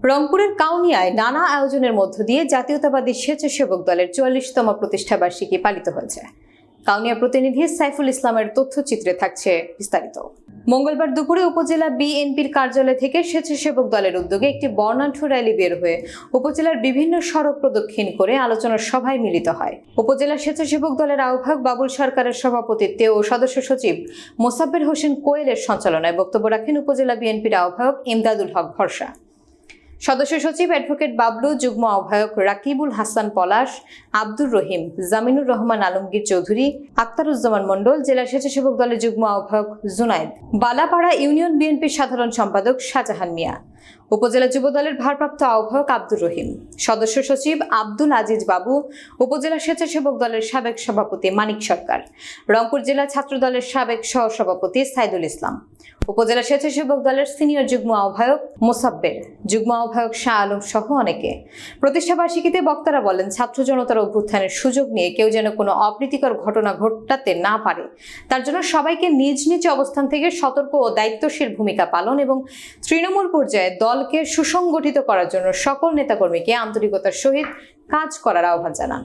রংপুরের কাউনিয়ায় নানা আয়োজনের মধ্য দিয়ে জাতীয়তাবাদী স্বেচ্ছাসেবক দলের ৪৪তম প্রতিষ্ঠাবার্ষিকী পালিত হয়েছে। কাউনিয়া প্রতিনিধি সাইফুল ইসলামের তথ্যচিত্রে থাকছে বিস্তারিত। মঙ্গলবার দুপুরে উপজেলা বিএনপির কার্যালয় থেকে স্বেচ্ছাসেবক দলের উদ্যোগে একটি বর্ণাঢ্য র্যালি বের হয়ে উপজেলার বিভিন্ন সড়ক প্রদক্ষিণ করে আলোচনা সভায় মিলিত হয়। উপজেলা স্বেচ্ছাসেবক দলের আহ্বায়ক বাবুল সরকারের সভাপতিত্বে ও সদস্য সচিব মোসাব্বের হোসেন কোয়েলের সঞ্চালনায় বক্তব্য রাখেন উপজেলা বিএনপির আহ্বায়ক ইমদাদুল হক ভরসা, সদস্য সচিব অ্যাডভোকেট বাবলু, যুগ্ম আহ্বায়ক রাকিবুল হাসান পলাশ, আব্দুর রহিম, জামিনুর রহমান আলমগীর চৌধুরী, আক্তারুজ্জামান মণ্ডল, জেলা স্বেচ্ছাসেবক দলের যুগ্ম আহ্বায়ক জুনায়েদ, বালাপাড়া ইউনিয়ন বিএনপির সাধারণ সম্পাদক শাহজাহান মিয়া, উপজেলা যুব দলের ভারপ্রাপ্ত আহ্বায়ক আব্দুর রহিম, সদস্য সচিব আব্দুল আজিজ বাবু, উপজেলা স্বেচ্ছাসেবক দলের সাবেক সভাপতি মানিক সরকার, রংপুর জেলা ছাত্র দলের সাবেক সহসভাপতি সাইদুল ইসলাম, উপজেলা স্বেচ্ছাসেবক দলের সিনিয়র যুগ্ম আহ্বায়ক মোসাব্বের, যুগ্ম আহ্বায়ক শাহ আলম সহ অনেকে। প্রতিষ্ঠাবার্ষিকীতে বক্তারা বলেন, ছাত্র জনতার অভ্যুত্থানের সুযোগ নিয়ে কেউ যেন কোনো অপ্রীতিকর ঘটনা ঘটাতে না পারে, তার জন্য সবাইকে নিজ নিজ অবস্থান থেকে সতর্ক ও দায়িত্বশীল ভূমিকা পালন এবং তৃণমূল পর্যায়ে দলকে সুসংগঠিত করার জন্য সকল নেতাকর্মীকে আন্তরিকতার সহিত কাজ করার আহ্বান জানান।